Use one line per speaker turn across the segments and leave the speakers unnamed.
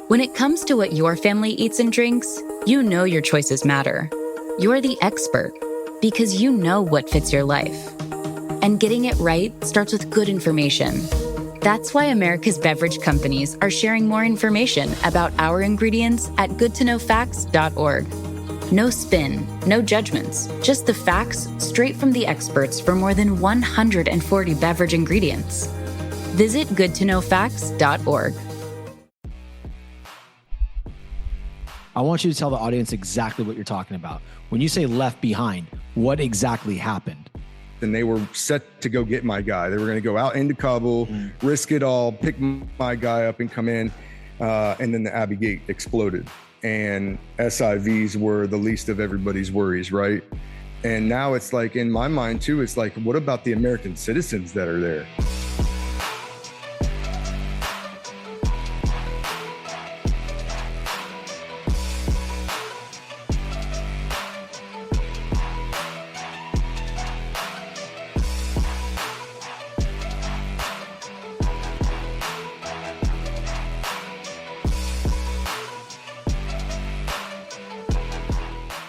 When it comes to what your family eats and drinks, you know your choices matter. You're the expert because you know what fits your life. And getting it right starts with good information. That's why America's beverage companies are sharing more information about our ingredients at goodtoknowfacts.org. No spin, no judgments, just the facts straight from the experts for more than 140 beverage ingredients. Visit goodtoknowfacts.org.
I want you to tell the audience exactly what you're talking about. When you say left behind, what exactly happened?
And they were set to go get my guy. They were going to go out into Kabul, risk it all, pick my guy up and come in. And then the Abbey Gate exploded. And SIVs were the least of everybody's worries, right? And now it's like, in my mind too, it's like, what about the American citizens that are there?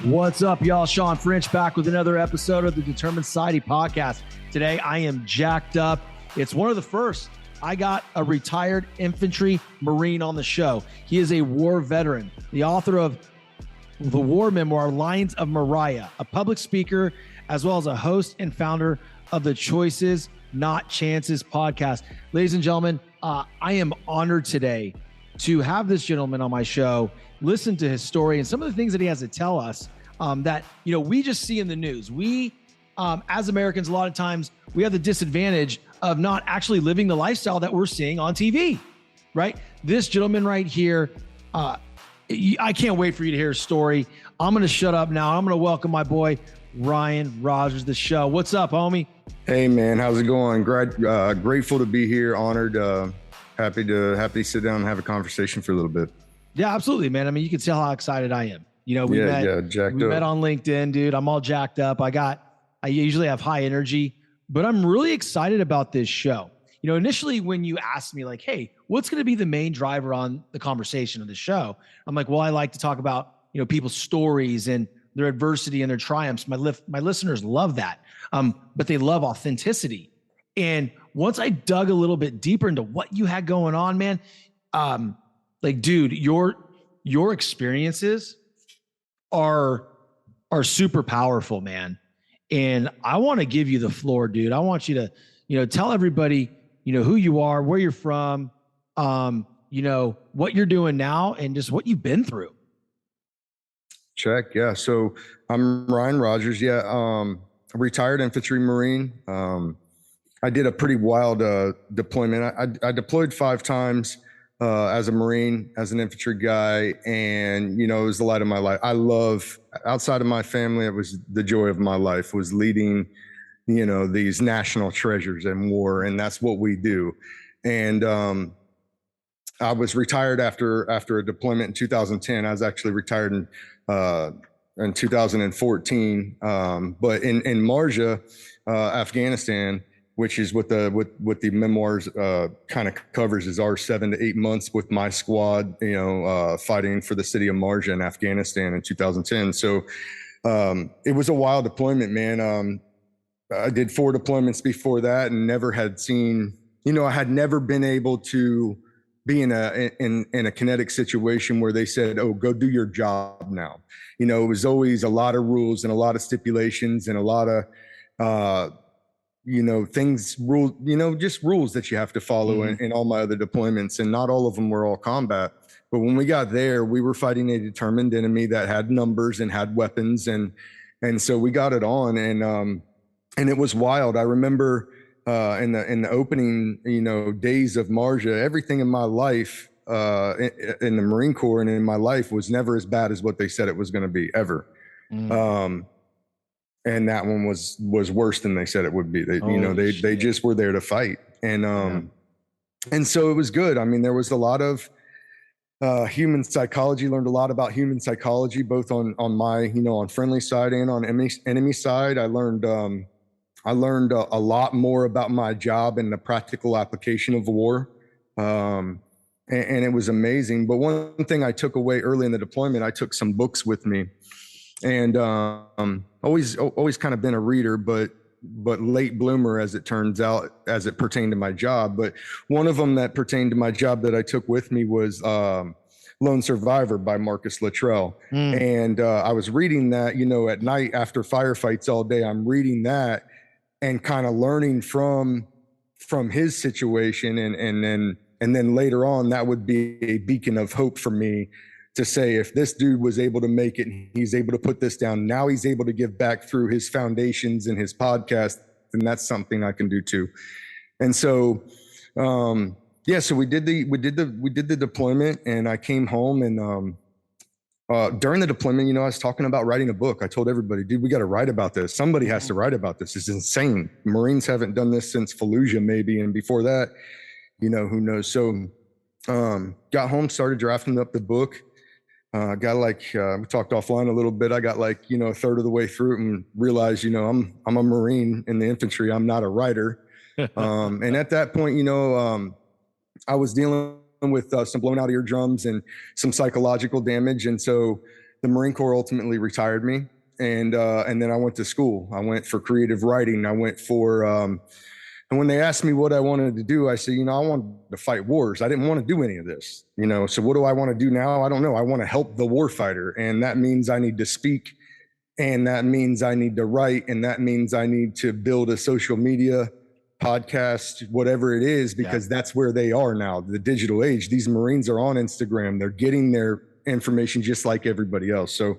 What's up, y'all? Sean French back with another episode of the Determined Society podcast. Today, I am jacked up. It's one of the first. I got a retired infantry Marine on the show. He is a war veteran, the author of the war memoir, Lines of Mariah, a public speaker, as well as a host and founder of the Choices, Not Chances podcast. Ladies and gentlemen, I am honored today to have this gentleman on my show, listen to his story and some of the things that he has to tell us that, we just see in the news. We, as Americans, a lot of times we have the disadvantage of not actually living the lifestyle that we're seeing on TV, right? This gentleman right here, I can't wait for you to hear his story. I'm going to shut up now. I'm going to welcome my boy, Ryan Rogers, to the show. What's up, homie?
Hey, man. How's it going? Grateful to be here. Honored. Happy to sit down and have a conversation for a little bit.
Yeah, absolutely, man. I mean, you can tell how excited I am. We met on LinkedIn, dude. I'm all jacked up. I usually have high energy, but I'm really excited about this show. Initially when you asked me like, hey, what's going to be the main driver on the conversation of the show? I'm like, well, I like to talk about, people's stories and their adversity and their triumphs. My listeners love that. But they love authenticity. And once I dug a little bit deeper into what you had going on, man, dude, your experiences are super powerful, man. And I want to give you the floor, dude. I want you to, tell everybody, who you are, where you're from, what you're doing now, and just what you've been through.
Check. Yeah. So I'm Ryan Rogers. Yeah. A retired infantry Marine. I did a pretty wild deployment. I deployed 5 times. As a Marine, as an infantry guy, and it was the light of my life. I love, outside of my family, it was the joy of my life, was leading, these national treasures in war, and that's what we do. And I was retired after a deployment in 2010. I was actually retired in 2014, but in Marja, Afghanistan, which is what the memoirs kind of covers, is our 7 to 8 months with my squad, fighting for the city of Marja in Afghanistan in 2010. So it was a wild deployment, man. I did 4 deployments before that and never had seen, I had never been able to be in a kinetic situation where they said, oh, go do your job now. It was always a lot of rules and a lot of stipulations and a lot of, just rules that you have to follow in all my other deployments. And not all of them were all combat. But when we got there, we were fighting a determined enemy that had numbers and had weapons. And so we got it on, and it was wild. I remember in the opening, days of Marja, everything in my life, in the Marine Corps and in my life, was never as bad as what they said it was going to be, ever. And that one was worse than they said it would be. They just were there to fight. And so it was good. I mean, there was a lot of human psychology, learned a lot about human psychology, both on my, on friendly side and on enemy side. I learned a lot more about my job and the practical application of war. and it was amazing. But one thing I took away early in the deployment, I took some books with me, and always kind of been a reader, but late bloomer, as it turns out, as it pertained to my job. But one of them that pertained to my job that I took with me was Lone Survivor by Marcus Luttrell. And I was reading that, at night after firefights all day. I'm reading that and kind of learning from his situation, and then later on, that would be a beacon of hope for me to say, if this dude was able to make it, and he's able to put this down, now he's able to give back through his foundations and his podcast, and that's something I can do too. And so, so we did the deployment, and I came home, and during the deployment, I was talking about writing a book. I told everybody, dude, we got to write about this. Somebody has to write about this. It's insane. Marines haven't done this since Fallujah, maybe, and before that, who knows. So got home, started drafting up the book. Got we talked offline a little bit. I got a third of the way through it and realized, I'm a Marine in the infantry. I'm not a writer. And at that point, I was dealing with some blown out eardrums and some psychological damage. And so the Marine Corps ultimately retired me. And then I went to school. I went for creative writing. I went for, and when they asked me what I wanted to do, I said, I wanted to fight wars. I didn't want to do any of this, so what do I want to do now? I don't know. I want to help the warfighter. And that means I need to speak, and that means I need to write, and that means I need to build a social media podcast, whatever it is, because that's where they are now, the digital age. These Marines are on Instagram. They're getting their information just like everybody else. So,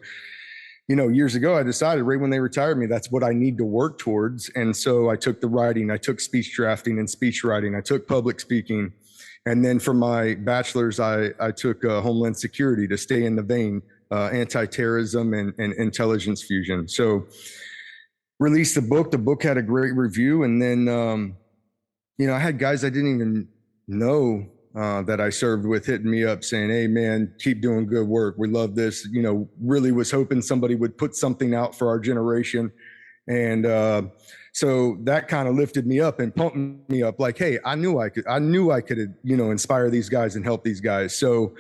years ago, I decided right when they retired me, that's what I need to work towards. And so I took the writing, I took speech drafting and speech writing, I took public speaking. And then for my bachelor's, I took Homeland Security to stay in the vein, anti-terrorism and intelligence fusion. So released the book. The book had a great review. And then, I had guys I didn't even know that I served with hitting me up saying, hey, man, keep doing good work. We love this. Really was hoping somebody would put something out for our generation. And so that kind of lifted me up and pumped me up like, hey, I knew I could, inspire these guys and help these guys. So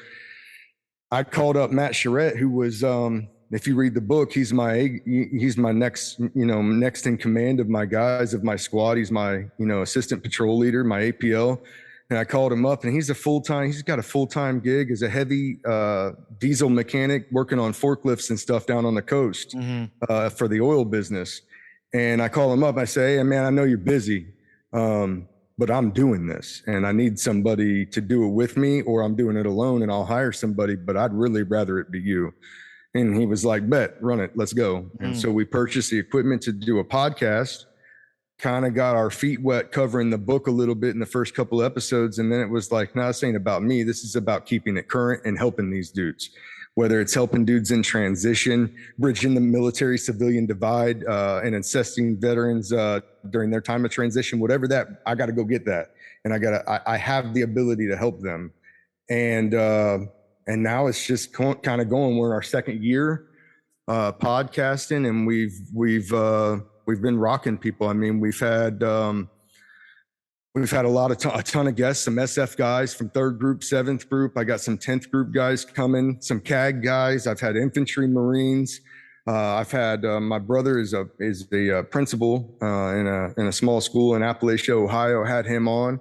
I called up Matt Charette, who was, if you read the book, he's my next, next in command of my guys, of my squad. He's my, assistant patrol leader, my APL. And I called him up, and he's got a full-time gig as a heavy diesel mechanic working on forklifts and stuff down on the coast for the oil business. And I call him up, I say, hey, man, I know you're busy, but I'm doing this and I need somebody to do it with me, or I'm doing it alone and I'll hire somebody, but I'd really rather it be you. And he was like, bet, run it, let's go. And so we purchased the equipment to do a podcast, kind of got our feet wet covering the book a little bit in the first couple episodes. And then it was like, no, this ain't about me. This is about keeping it current and helping these dudes, whether it's helping dudes in transition, bridging the military civilian divide, and assisting veterans during their time of transition, whatever that, I got to go get that. And I have the ability to help them. And now it's just kind of going. We're in our second year podcasting, and we've been rocking people. I mean, we've had a ton of guests, some SF guys from 3rd group, 7th group. I got some 10th group guys coming, some CAG guys. I've had infantry Marines. I've had my brother is the principal in a small school in Appalachia, Ohio. Had him on.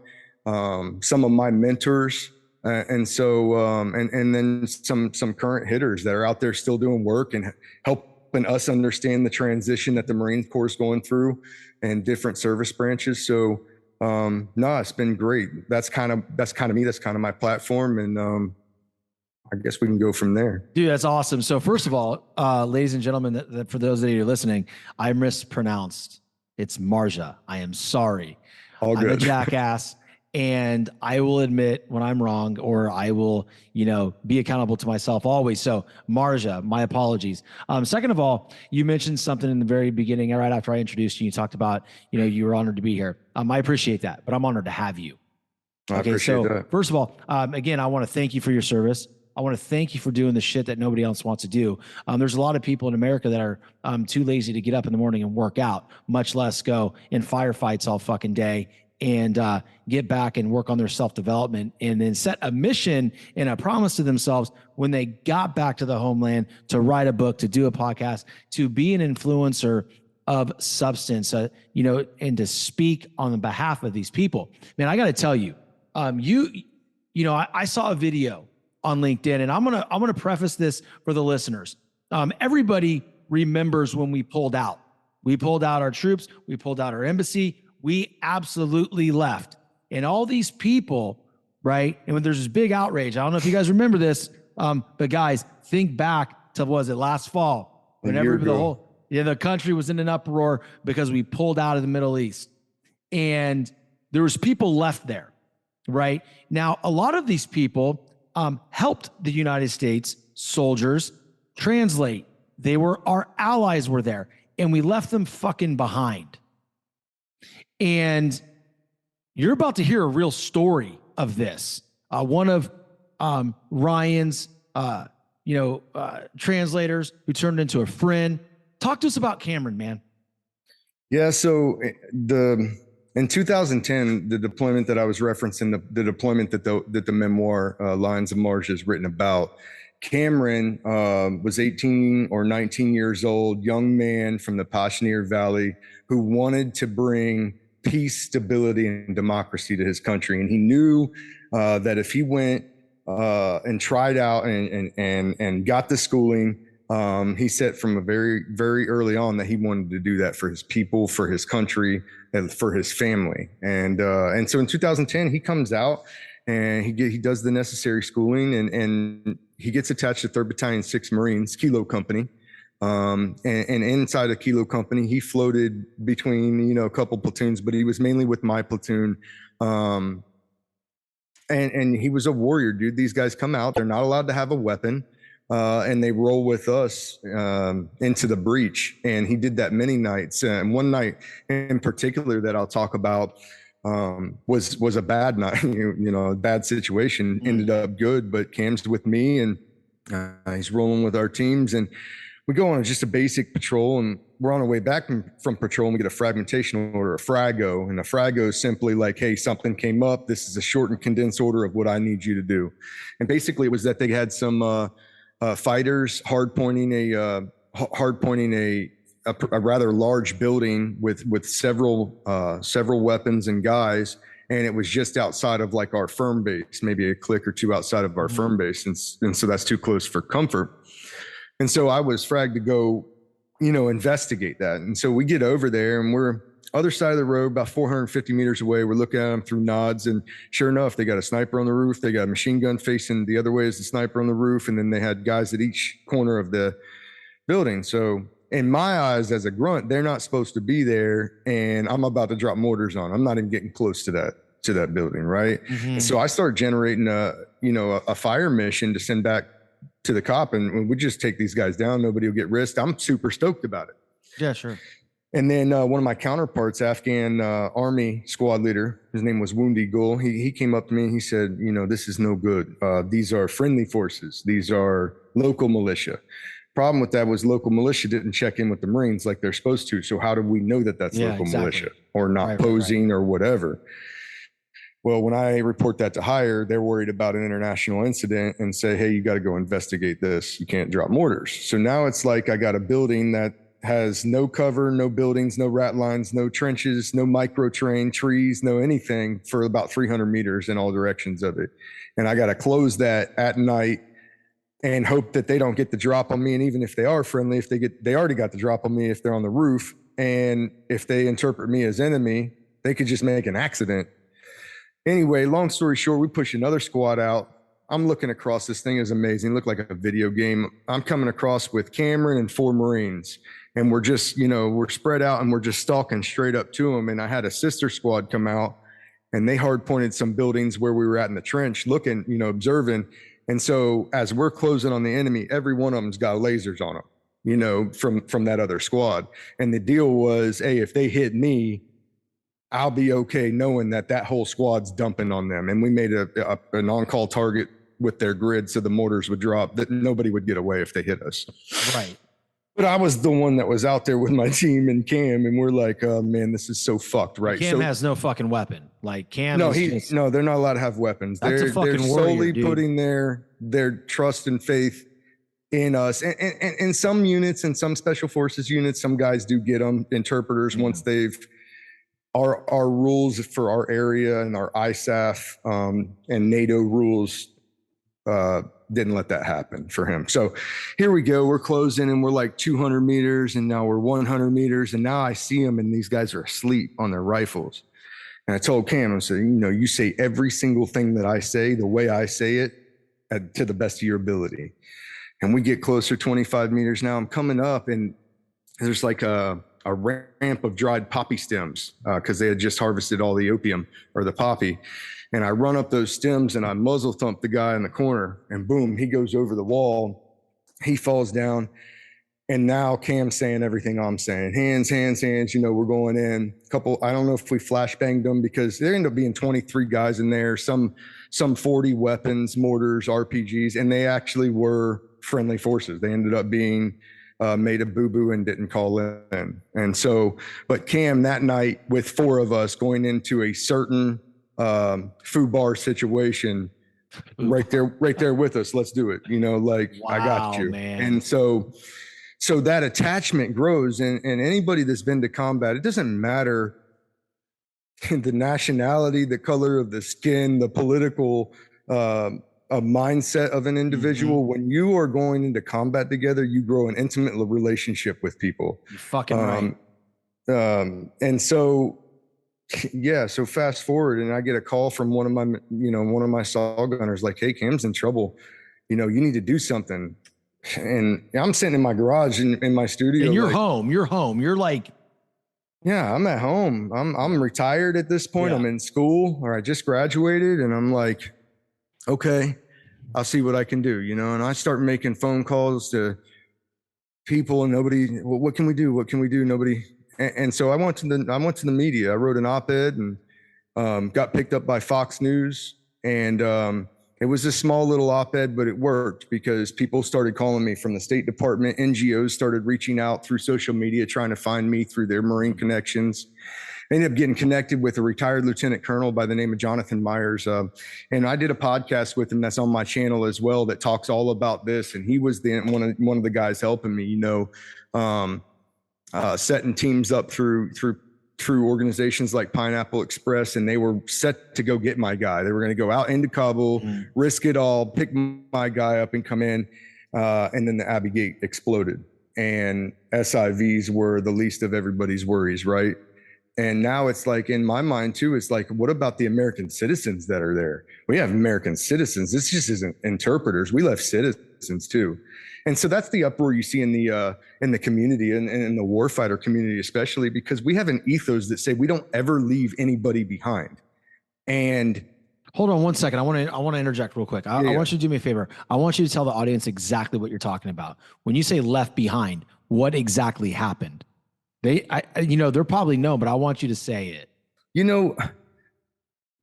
Some of my mentors. And then some current hitters that are out there still doing work and helping us understand the transition that the Marine Corps is going through and different service branches. So, it's been great. That's kind of me. That's kind of my platform. And, I guess we can go from there.
Dude, that's awesome. So first of all, ladies and gentlemen, for those of you listening, I mispronounced. It's Marja. I am sorry.
All good.
I'm a jackass. And I will admit when I'm wrong, or I will, be accountable to myself always. So Marja, my apologies. Second of all, you mentioned something in the very beginning, right after I introduced you. You talked about, you were honored to be here. I appreciate that, but I'm honored to have you.
I appreciate that.
First of all, again, I want to thank you for your service. I want to thank you for doing the shit that nobody else wants to do. There's a lot of people in America that are too lazy to get up in the morning and work out, much less go in firefights all fucking day and get back and work on their self-development, and then set a mission and a promise to themselves when they got back to the homeland to write a book, to do a podcast, to be an influencer of substance, and to speak on the behalf of these people. Man, I got to tell you, I saw a video on LinkedIn, and I'm gonna preface this for the listeners. Everybody remembers when we pulled out. We pulled out our troops. We pulled out our embassy. We absolutely left. And all these people, right? And when there's this big outrage, I don't know if you guys remember this, but guys, think back to, was it last fall? Whenever the country was in an uproar because we pulled out of the Middle East. And there was people left there, right? Now, a lot of these people helped the United States soldiers translate. Our allies were there, and we left them fucking behind. And you're about to hear a real story of this. One of Ryan's, translators who turned into a friend. Talk to us about Cameron, man.
Yeah. So in 2010, the deployment that I was referencing, the deployment that the memoir Lions of Mars is written about, Cameron was 18 or 19 years old, young man from the Pashanir Valley who wanted to bring peace, stability, and democracy to his country. And he knew that if he went and tried out and got the schooling, he said from a very, very early on that he wanted to do that for his people, for his country, and for his family. And so in 2010, he comes out and he does the necessary schooling, and he gets attached to 3rd Battalion, 6th Marines, Kilo Company. And inside a Kilo Company, he floated between, a couple platoons, but he was mainly with my platoon. And he was a warrior, dude. These guys come out, they're not allowed to have a weapon. And they roll with us into the breach. And he did that many nights. And one night in particular that I'll talk about was a bad night, a bad situation. Ended up good, but Cam's with me, and he's rolling with our teams. And we go on just a basic patrol, and we're on our way back from patrol, and we get a fragmentation order, a frago. And a frago is simply like, hey, something came up. This is a short and condensed order of what I need you to do. And basically it was that they had some fighters hard pointing a rather large building with several weapons and guys, and it was just outside of like our firm base, maybe a click or two outside of our firm base, and so that's too close for comfort. And so I was fragged to go, investigate that. And so we get over there, and we're other side of the road, about 450 meters away. We're looking at them through nods, and sure enough, they got a sniper on the roof. They got a machine gun facing the other way as the sniper on the roof, and then they had guys at each corner of the building. So in my eyes, as a grunt, they're not supposed to be there, and I'm about to drop mortars on. I'm not even getting close to that building, right? Mm-hmm. So I start generating a fire mission to send back to the cop, and we just take these guys down. Nobody will get risked. I'm super stoked about it.
Yeah, sure.
And then one of my counterparts, Afghan Army squad leader, his name was Woundy Gul. He came up to me and he said, this is no good. These are friendly forces. These are local militia. Problem with that was local militia didn't check in with the Marines like they're supposed to. So how do we know that that's local militia or not posing or whatever? Well, when I report that to higher, they're worried about an international incident and say, hey, you got to go investigate this. You can't drop mortars. So now it's like I got a building that has no cover, no buildings, no rat lines, no trenches, no micro terrain, trees, no anything for about 300 meters in all directions of it. And I got to close that at night and hope that they don't get the drop on me. And even if they are friendly, they already got the drop on me if they're on the roof. And if they interpret me as enemy, they could just make an accident. Anyway, long story short, we push another squad out. I'm looking across. This thing is amazing. Looked like a video game. I'm coming across with Cameron and 4 Marines. And we're just, we're spread out and we're just stalking straight up to them. And I had a sister squad come out, and they hard pointed some buildings where we were at in the trench looking, observing. And so as we're closing on the enemy, every one of them's got lasers on them, from that other squad. And the deal was, hey, if they hit me, I'll be okay knowing that whole squad's dumping on them. And we made an on-call target with their grid so the mortars would drop, that nobody would get away if they hit us.
Right.
But I was the one that was out there with my team and Cam, and we're like, oh man, this is so fucked, right?
Cam
so,
has no fucking weapon. Like Cam,
no,
is
no, they're not allowed to have weapons.
That's a
They're
fucking
solely
warrior, dude.
putting their trust and faith in us. And some units and some special forces units, some guys do get them interpreters once they've our rules for our area and our ISAF and NATO rules didn't let that happen for him. So here we go. We're closing and we're like 200 meters and now we're 100 meters. And now I see them and these guys are asleep on their rifles. And I told Cam, I said, you say every single thing that I say, the way I say it to the best of your ability. And we get closer, 25 meters now. I'm coming up and there's like a ramp of dried poppy stems because they had just harvested all the opium or the poppy. And I run up those stems and I muzzle thump the guy in the corner and boom, he goes over the wall. He falls down. And now Cam's saying everything I'm saying. Hands, we're going in. I don't know if we flashbanged them because there ended up being 23 guys in there, some 40 weapons, mortars, RPGs, and they actually were friendly forces. They ended up being made a boo-boo and didn't call in. And so, but Cam that night with 4 of us going into a certain food bar situation, right there with us. Let's do it. Wow, I got you.
Man.
And so that attachment grows and anybody that's been to combat, it doesn't matter the nationality, the color of the skin, the political mindset of an individual. Mm-hmm. When you are going into combat together, you grow an intimate relationship with people.
You're fucking right.
And so, yeah, so fast forward and I get a call from one of my saw gunners like, hey, Cam's in trouble. You need to do something. And I'm sitting in my garage in my studio.
And you're home. You're like,
yeah, I'm at home. I'm retired at this point. Yeah. I'm in school or I just graduated and I'm like, okay, I'll see what I can do, and I start making phone calls to people and nobody, well, what can we do? What can we do? Nobody. And so I went to the media. I wrote an op-ed and got picked up by Fox News. And it was a small little op-ed, but it worked because people started calling me from the State Department. NGOs started reaching out through social media, trying to find me through their Marine connections. I ended up getting connected with a retired lieutenant colonel by the name of Jonathan Myers. And I did a podcast with him that's on my channel as well that talks all about this. And he was one of the guys helping me, setting teams up through organizations like Pineapple Express, and they were set to go get my guy. They were going to go out into Kabul, risk it all, pick my guy up and come in. And then the Abbey Gate exploded and SIVs were the least of everybody's worries, right? And now it's like, in my mind too, it's like, what about the American citizens that are there? We have American citizens. This just isn't interpreters. We left citizens too. And so that's the uproar you see in the community and in the warfighter community, especially because we have an ethos that say we don't ever leave anybody behind. And
hold on one second. I want to interject real quick. I want you to do me a favor. I want you to tell the audience exactly what you're talking about. When you say left behind, what exactly happened? They're probably know, but I want you to say it.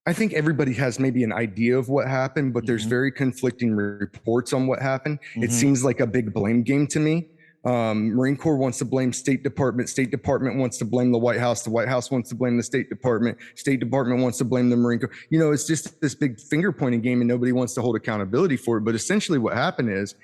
I think everybody has maybe an idea of what happened, but there's very conflicting reports on what happened. It seems like a big blame game to me. Marine Corps wants to blame State Department. State Department wants to blame the White House. The White House wants to blame the State Department. State Department wants to blame the Marine Corps. It's just this big finger pointing game and nobody wants to hold accountability for it. But essentially what happened is,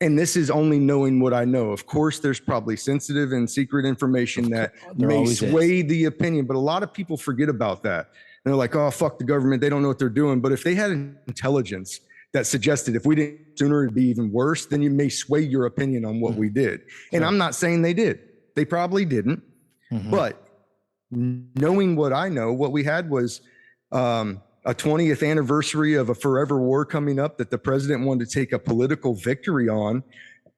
and this is only knowing what I know. Of course, there's probably sensitive and secret information that may sway the opinion, but a lot of people forget about that. And they're like, oh, fuck the government. They don't know what they're doing. But if they had intelligence that suggested if we didn't sooner, it'd be even worse, then you may sway your opinion on what we did. And I'm not saying they did. They probably didn't. But knowing what I know, what we had was a 20th anniversary of a forever war coming up that the president wanted to take a political victory on.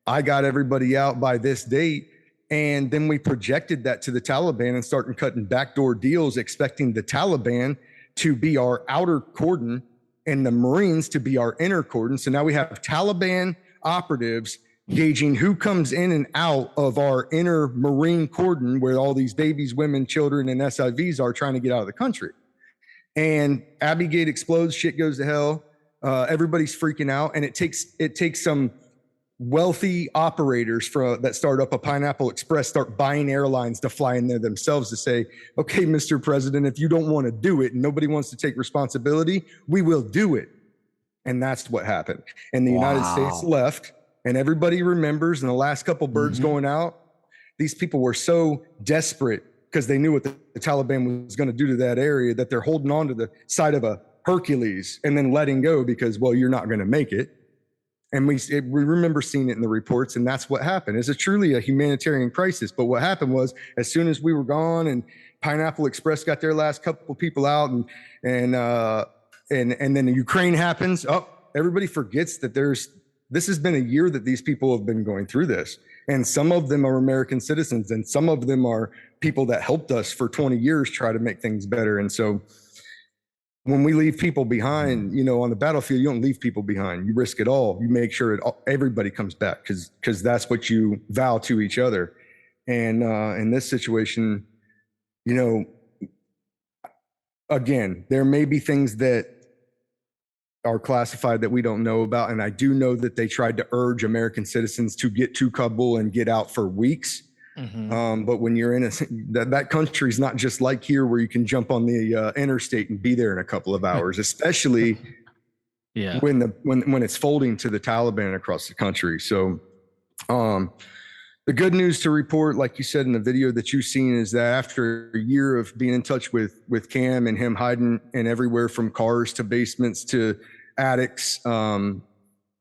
I got everybody out by this date. And then we projected that to the Taliban and started cutting backdoor deals, expecting the Taliban to be our outer cordon and the Marines to be our inner cordon. So now we have Taliban operatives gauging who comes in and out of our inner Marine cordon where all these babies, women, children, and SIVs are trying to get out of the country. And Abbey Gate explodes, shit goes to hell. Everybody's freaking out. And it takes some wealthy operators that start up a Pineapple Express start buying airlines to fly in there themselves to say, okay, Mr. President, if you don't want to do it and nobody wants to take responsibility, we will do it. And that's what happened. And the United States left, and everybody remembers in the last couple birds going out, these people were so desperate because they knew what the Taliban was going to do to that area that they're holding on to the side of a Hercules and then letting go because, well, you're not going to make it. And we remember seeing it in the reports, and that's what happened. It's truly a humanitarian crisis. But what happened was, as soon as we were gone, and Pineapple Express got their last couple people out, and then the Ukraine happens. Oh, everybody forgets that this has been a year that these people have been going through this, and some of them are American citizens, and some of them are people that helped us for 20 years try to make things better. And so, when we leave people behind, on the battlefield, you don't leave people behind. You risk it all. You make sure everybody comes back because that's what you vow to each other. And in this situation, again, there may be things that are classified that we don't know about. And I do know that they tried to urge American citizens to get to Kabul and get out for weeks. But when you're in that country's not just like here where you can jump on the interstate and be there in a couple of hours, especially when it's folding to the Taliban across the country. So the good news to report, like you said in the video that you've seen, is that after a year of being in touch with Cam and him hiding in everywhere from cars to basements to attics,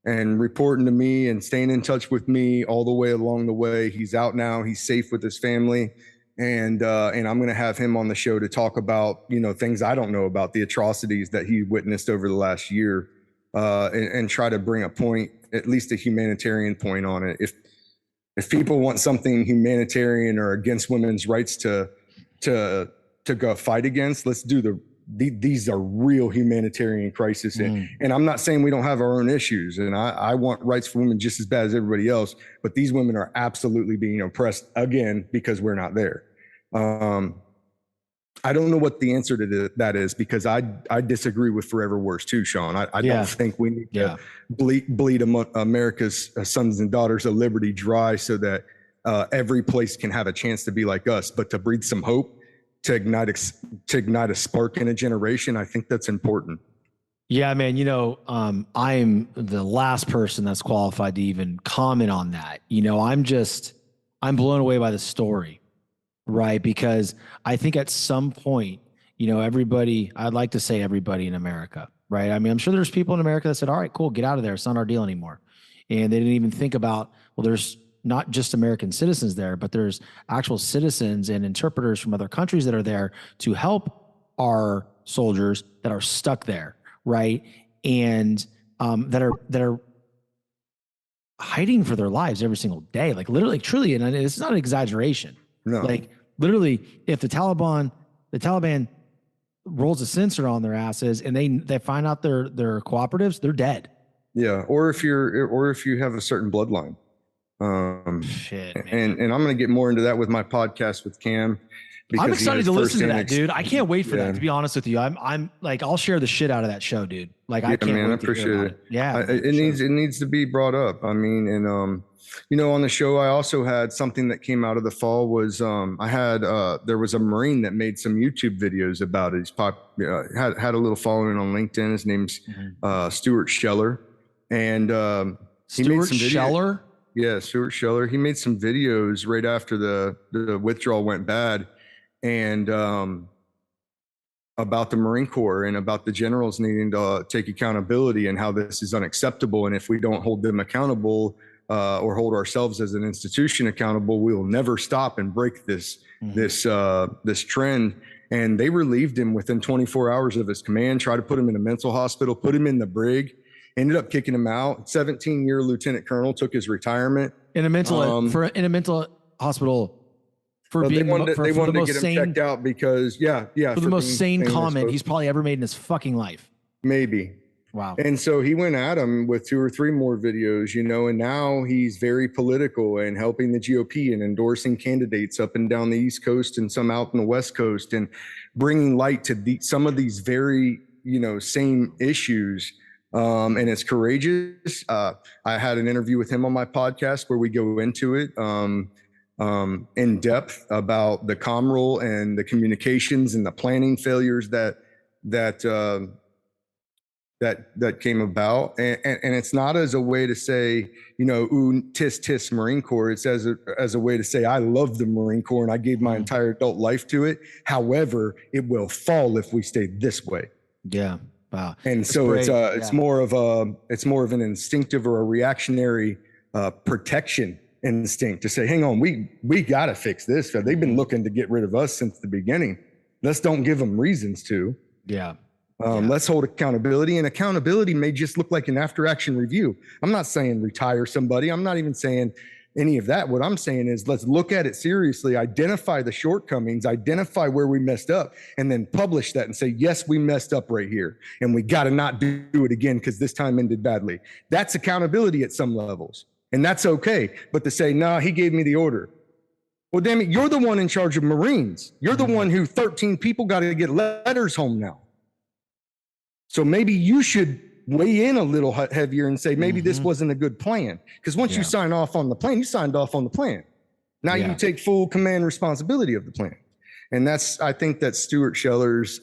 and reporting to me and staying in touch with me all the way along the way. He's out now. He's safe with his family. And I'm going to have him on the show to talk about, things I don't know about, the atrocities that he witnessed over the last year, and try to bring a point, at least a humanitarian point on it. If people want something humanitarian or against women's rights to go fight against, let's do these are real humanitarian crises. And I'm not saying we don't have our own issues. And I want rights for women just as bad as everybody else. But these women are absolutely being oppressed again because we're not there. I don't know what the answer to that is, because I disagree with Forever Wars too, Sean. I don't think we need to bleed America's sons and daughters of liberty dry so that every place can have a chance to be like us. But to breathe some hope, to ignite a spark in a generation, I think that's important.
Yeah, man. I'm the last person that's qualified to even comment on that. I'm blown away by the story, right? Because I think at some point, I'd like to say everybody in America, right? I mean, I'm sure there's people in America that said, all right, cool, get out of there. It's not our deal anymore. And they didn't even think about, well, there's not just American citizens there, but there's actual citizens and interpreters from other countries that are there to help our soldiers that are stuck there, right? And that are hiding for their lives every single day, like literally, truly, and it's not an exaggeration.
No.
Like literally, if the Taliban rolls a sensor on their asses and they find out they're cooperatives, they're dead.
Yeah, or if you have a certain bloodline.
Shit, man.
And I'm going to get more into that with my podcast with Cam.
I'm excited to listen to that, dude. I can't wait for that, to be honest with you. I'm like, I'll share the shit out of that show, dude. Like, I can't wait
I appreciate
to hear about it. Yeah.
It needs to be brought up. I mean, and, on the show, I also had something that came out of the fall was, there was a Marine that made some YouTube videos about it. He's had a little following on LinkedIn. His name's, Stuart Scheller. And,
Stuart Scheller?
Yeah, Stuart Scheller. He made some videos right after the withdrawal went bad, and about the Marine Corps and about the generals needing to take accountability and how this is unacceptable. And if we don't hold them accountable or hold ourselves as an institution accountable, we will never stop and break this trend. And they relieved him within 24 hours of his command, tried to put him in a mental hospital, put him in the brig. Ended up kicking him out. 17-year lieutenant colonel took his retirement
in a mental hospital for being
they wanted to get him checked out because for
the most sane comment he's probably ever made in his fucking life.
Maybe.
Wow.
And so he went at him with 2 or 3 more videos, and now he's very political and helping the GOP and endorsing candidates up and down the East Coast and some out in the West Coast and bringing light to some of these very same issues. and it's courageous. I had an interview with him on my podcast where we go into it in depth about the comm role and the communications and the planning failures that came about. And it's not as a way to say, ooh, tis Marine Corps. It's as a way to say, I love the Marine Corps and I gave my entire adult life to it. However, it will fall if we stay this way.
Yeah. Wow.
And
That's
so
great.
it's more of an instinctive or a reactionary protection instinct to say, hang on, we got to fix this. They've been looking to get rid of us since the beginning. Let's don't give them reasons to.
Yeah.
Let's hold accountability, and accountability may just look like an after action review. I'm not saying retire somebody. I'm not even saying any of that. What I'm saying is let's look at it seriously, identify the shortcomings, identify where we messed up, and then publish that and say, yes, we messed up right here. And we got to not do it again because this time ended badly. That's accountability at some levels. And that's okay. But to say, nah, he gave me the order. Well, damn it, you're the one in charge of Marines. You're the one who 13 people got to get letters home now. So maybe you should weigh in a little heavier and say, maybe this wasn't a good plan. Because once you sign off on the plan, you signed off on the plan. Now you take full command responsibility of the plan. And I think that's Stuart Scheller's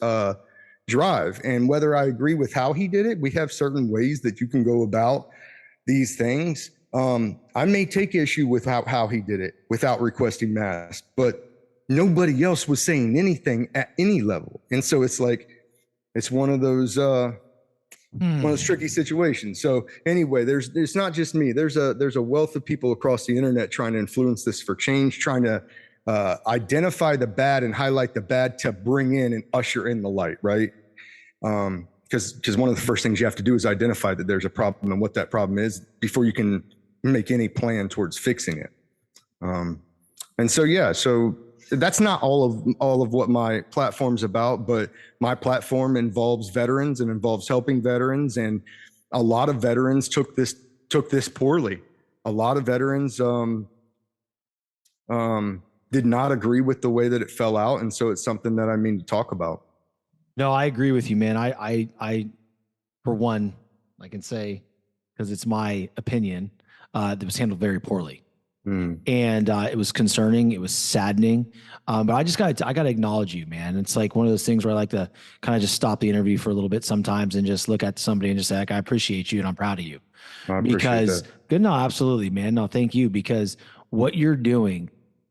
drive. And whether I agree with how he did it, we have certain ways that you can go about these things. I may take issue with how he did it without requesting masks, but nobody else was saying anything at any level. And so it's like, it's one of those tricky situations. So anyway, it's not just me. There's a wealth of people across the internet trying to influence this for change, trying to identify the bad and highlight the bad to bring in and usher in the light, right? Because one of the first things you have to do is identify that there's a problem and what that problem is before you can make any plan towards fixing it. And so that's not all of what my platform's about, but my platform involves veterans and involves helping veterans. And a lot of veterans took this poorly. A lot of veterans did not agree with the way that it fell out. And so it's something that I mean to talk about.
No, I agree with you, man. I for one, I can say, because it's my opinion, that was handled very poorly. And it was concerning. It was saddening. But I got to acknowledge you, man. It's like one of those things where I like to kind of just stop the interview for a little bit sometimes and just look at somebody and just say, like, I appreciate you and I'm proud of you.
I appreciate that.
Good. No, absolutely, man. No, thank you. Because what you're doing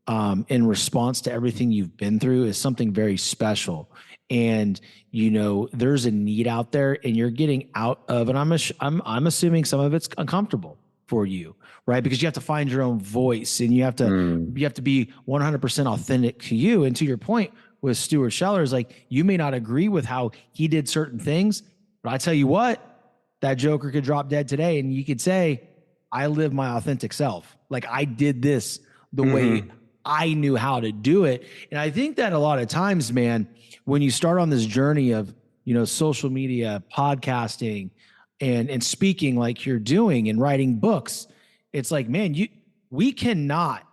in response to everything you've been through is something very special. And, there's a need out there and you're getting out of, and I'm assuming some of it's uncomfortable for you, right? Because you have to find your own voice and you have to be 100% authentic to you. And to your point with Stuart Scheller, is like, you may not agree with how he did certain things, but I tell you what, that joker could drop dead today and you could say, I live my authentic self. Like, I did this the way I knew how to do it. And I think that a lot of times, man, when you start on this journey of, social media, podcasting, and speaking like you're doing and writing books, it's like, man, we cannot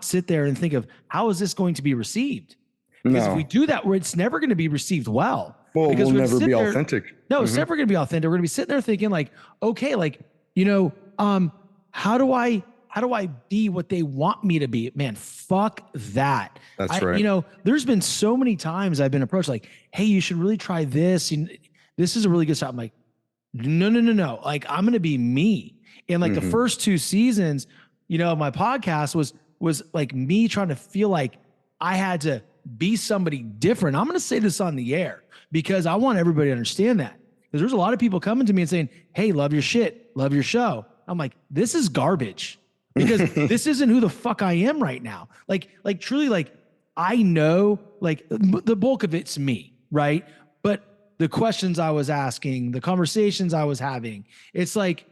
sit there and think of how is this going to be received? Because if we do that, it's never going to be received well.
Well,
because
we'll never be authentic.
No, it's never going to be authentic. We're going to be sitting there thinking like, okay, like, how do I be what they want me to be? Man, fuck that.
That's right.
There's been so many times I've been approached like, hey, you should really try this. And this is a really good stuff. I'm like, no. Like, I'm going to be me. And like the first 2 seasons, my podcast was like me trying to feel like I had to be somebody different. I'm going to say this on the air because I want everybody to understand that. Because there's a lot of people coming to me and saying, hey, love your shit, love your show. I'm like, this is garbage because this isn't who the fuck I am right now. Like truly, like, I know, like, the bulk of it's me, right? But the questions I was asking, the conversations I was having, it's like,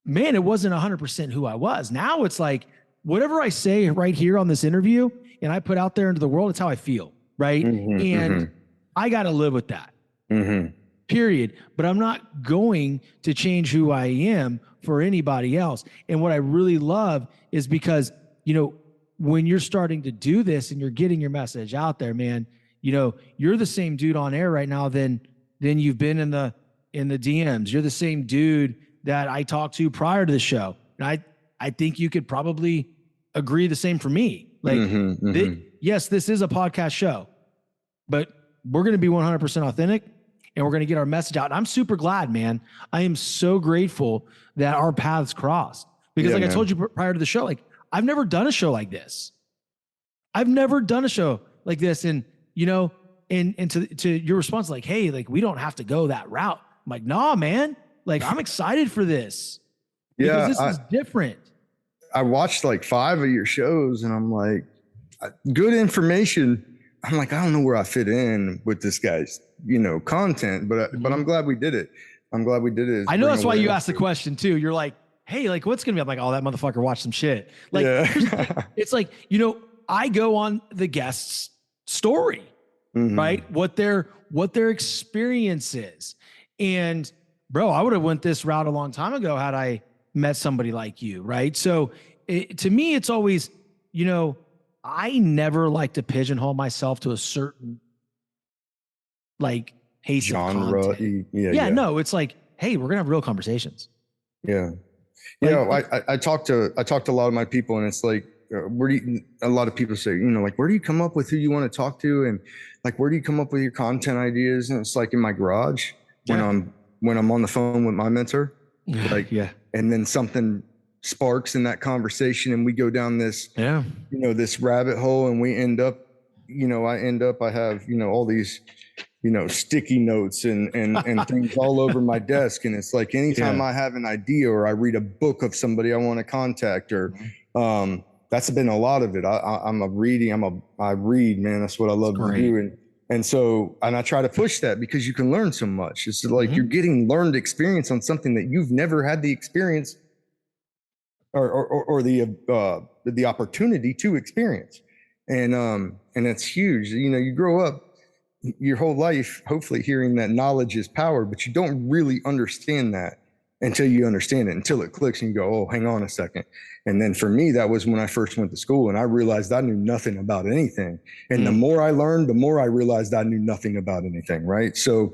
man, it wasn't 100% who I was. Now it's like, whatever I say right here on this interview and I put out there into the world, it's how I feel, right? And I got to live with that, period. But I'm not going to change who I am for anybody else. And what I really love is because, when you're starting to do this and you're getting your message out there, man, you're the same dude on air right now than you've been in the in the DMs. You're the same dude that I talked to prior to the show. And I think you could probably agree the same for me. Like, yes, this is a podcast show, but we're going to be 100% authentic and we're going to get our message out. And I'm super glad, man. I am so grateful that our paths crossed because I told you prior to the show, like I've never done a show like this. I've never done a show like this. And, you know, and to your response, like, hey, like we don't have to go that route. I'm like, nah, man, like I'm excited for this.
Yeah.
Because this is different.
I watched like 5 of your shows and I'm like, good information. I'm like, I don't know where I fit in with this guy's, you know, content, but I'm glad we did it. I'm glad we did it.
I know that's why you asked the question too. You're like, hey, like what's going to be? I'm like, oh, that motherfucker watched some shit. Like, it's like, you know, I go on the guest's story, right? What their experience is. And bro, I would have went this route a long time ago had I met somebody like you, right? So to me, it's always, you know, I never like to pigeonhole myself to a certain like genre. No, it's like, hey, we're gonna have real conversations.
Yeah. I talked to a lot of my people and it's like, a lot of people say, you know, like, where do you come up with who you want to talk to? And like, where do you come up with your content ideas? And it's like in my garage when I'm on the phone with my mentor, like, and then something sparks in that conversation and we go down this, you know, this rabbit hole and we end up, you know, I have, you know, all these, you know, sticky notes and things all over my desk. And it's like, anytime I have an idea or I read a book of somebody I want to contact or, that's been a lot of it. I read, man. That's what I love to do. And so I try to push that because you can learn so much. It's like you're getting learned experience on something that you've never had the experience or the opportunity to experience. And it's huge. You know, you grow up your whole life, hopefully hearing that knowledge is power, but you don't really understand that until you understand it, until it clicks and you go, oh, hang on a second. And then for me, that was when I first went to school and I realized I knew nothing about anything. And the more I learned, the more I realized I knew nothing about anything. Right. So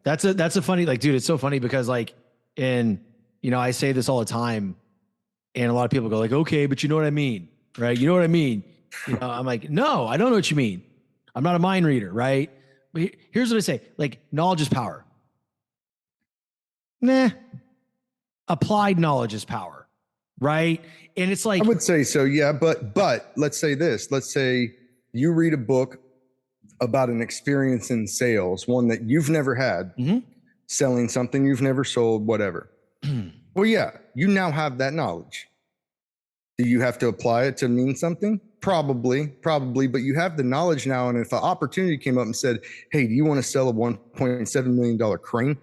that's a funny, like, dude, it's so funny because like, you know, I say this all the time and a lot of people go like, okay, but you know what I mean? Right. You know what I mean? You know, I'm like, no, I don't know what you mean. I'm not a mind reader. Right. But here's what I say, like knowledge is power. Nah, applied knowledge is power, right? And it's like,
I would say so, yeah. But let's say this. Let's say you read a book about an experience in sales, one that you've never had, selling something you've never sold, whatever. Well, yeah, you now have that knowledge. Do you have to apply it to mean something? Probably, but you have the knowledge now. And if an opportunity came up and said, hey, do you want to sell a $1.7 million crane?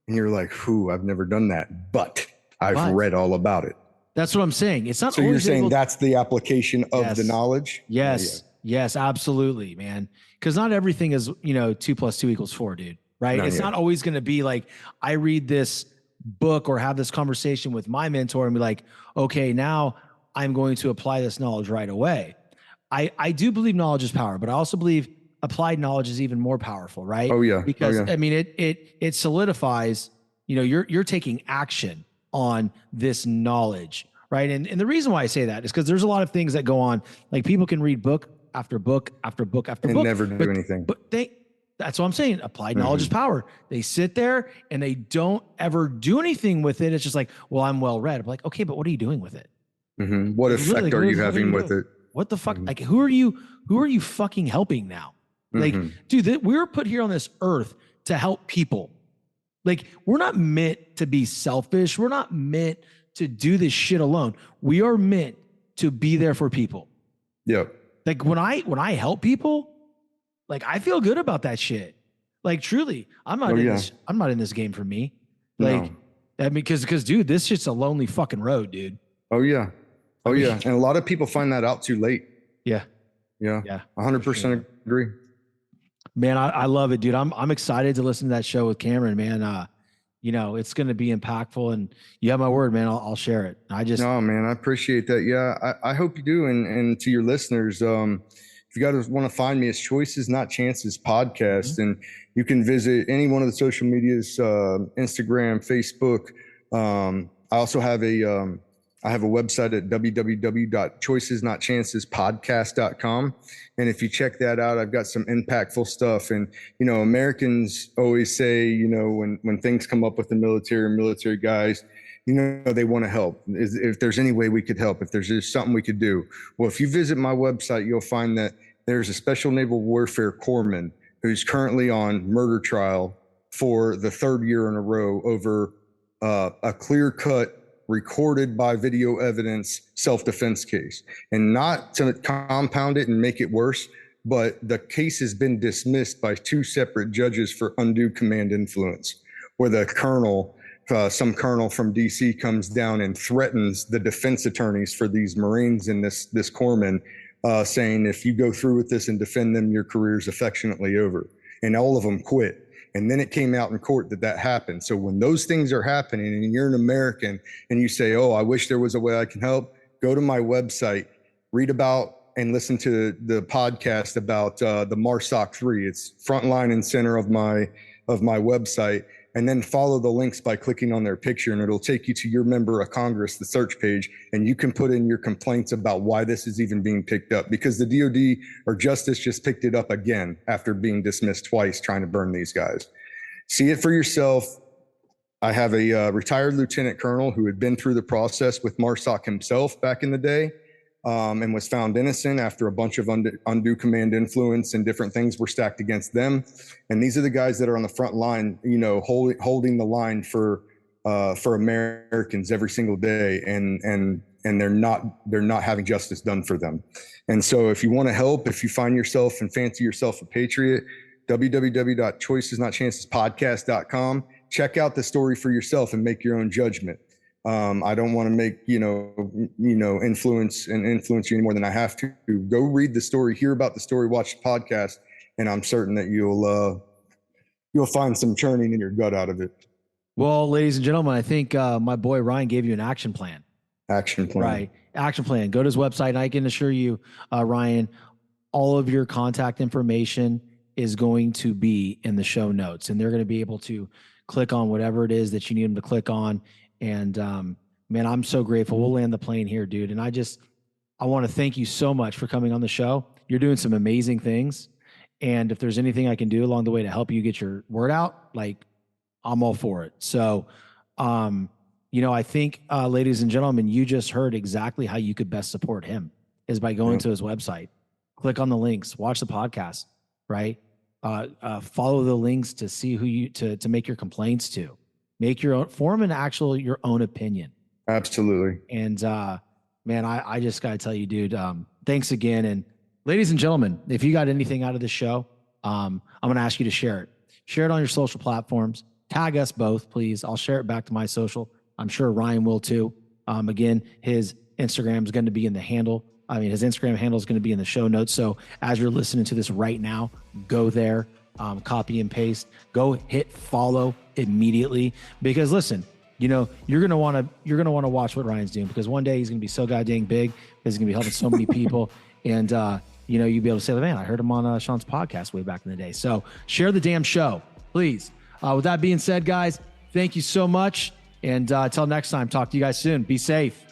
And you're like, whew, I've never done that, but I've read all about it.
That's what I'm saying. It's not.
So you're saying that's the application of the knowledge?
Yes. Yes, absolutely, man. Because not everything is, you know, 2 + 2 = 4, dude. Right? It's not always going to be like, I read this book or have this conversation with my mentor and be like, okay, now I'm going to apply this knowledge right away. I do believe knowledge is power, but I also believe applied knowledge is even more powerful, right?
Oh yeah.
Because I mean, it solidifies, you know, you're taking action on this knowledge, right? And the reason why I say that is because there's a lot of things that go on. Like people can read book after book after book after book,
never do anything.
But that's what I'm saying. Applied knowledge is power. They sit there and they don't ever do anything with it. It's just like, well, I'm well read. I'm like, okay, but what are you doing with it?
What effect are you having with it?
What the fuck? Like, who are you fucking helping now? Like, dude, we were put here on this earth to help people. Like, we're not meant to be selfish. We're not meant to do this shit alone. We are meant to be there for people.
Yep.
Like when I help people, like I feel good about that shit. Like truly, I'm not in this game for me. Like, I mean, because dude, this shit's a lonely fucking road, dude.
Oh yeah. And a lot of people find that out too late.
Yeah.
100% agree.
Man, I love it, dude. I'm excited to listen to that show with Cameron, man. You know, it's going to be impactful, and you have my word, man. I'll share it.
No, man, I appreciate that. Yeah, I hope you do. And to your listeners, if you guys want to find me, it's Choices Not Chances podcast. And you can visit any one of the social medias, Instagram, Facebook. I also have I have a website at www.choicesnotchancespodcast.com. And if you check that out, I've got some impactful stuff. And, Americans always say, when things come up with the military and military guys, they want to help. If there's any way we could help, if there's just something we could do. Well, if you visit my website, you'll find that there's a Special Naval Warfare Corpsman who's currently on murder trial for the third year in a row over a clear-cut, recorded by video evidence self-defense case. And not to compound it and make it worse, but the case has been dismissed by 2 separate judges for undue command influence, where the colonel, some colonel from DC, comes down and threatens the defense attorneys for these Marines and this corpsman, saying, if you go through with this and defend them, your career's affectionately over. And all of them quit. And then it came out in court that happened. So when those things are happening and you're an American and you say, oh, I wish there was a way I can help, go to my website, read about and listen to the podcast about the MARSOC 3. It's front line and center of my website. And then follow the links by clicking on their picture, and it'll take you to your member of Congress, the search page, and you can put in your complaints about why this is even being picked up, because the DOD or Justice just picked it up again after being dismissed twice trying to burn these guys. See it for yourself. I have a retired lieutenant colonel who had been through the process with MARSOC himself back in the day, and was found innocent after a bunch of undue command influence and different things were stacked against them. And these are the guys that are on the front line, holding the line for Americans every single day, and they're not having justice done for them. And so if you want to help, if you find yourself and fancy yourself a patriot, www.choicesnotchancespodcast.com. Check out the story for yourself and make your own judgment. I don't want to make, influence you any more than I have to. Go read the story, hear about the story, watch the podcast, and I'm certain that you'll find some churning in your gut out of it.
Well, ladies and gentlemen, I think my boy Ryan gave you an action plan.
Action plan.
Right. Action plan. Go to his website, and I can assure you, Ryan, all of your contact information is going to be in the show notes, and they're going to be able to click on whatever it is that you need them to click on. And man, I'm so grateful. We'll land the plane here, dude. And I want to thank you so much for coming on the show. You're doing some amazing things. And if there's anything I can do along the way to help you get your word out, I'm all for it. So, I think, ladies and gentlemen, you just heard exactly how you could best support him is by going to his website, click on the links, watch the podcast, right? Follow the links to see who to make your complaints to. Make your own, form your own opinion.
Absolutely.
And man, I just got to tell you, dude, thanks again. And ladies and gentlemen, if you got anything out of the show, I'm going to ask you to share it. Share it on your social platforms. Tag us both, please. I'll share it back to my social. I'm sure Ryan will too. Again, his Instagram is going to be in the handle. His Instagram handle is going to be in the show notes. So as you're listening to this right now, go there, copy and paste, go hit follow immediately, because listen, you're going to want to watch what Ryan's doing, because one day he's going to be so goddamn big because he's going to be helping so many people. And, you'll be able to say, man, I heard him on Sean's podcast way back in the day. So share the damn show, please. With that being said, guys, thank you so much. And until next time, talk to you guys soon. Be safe.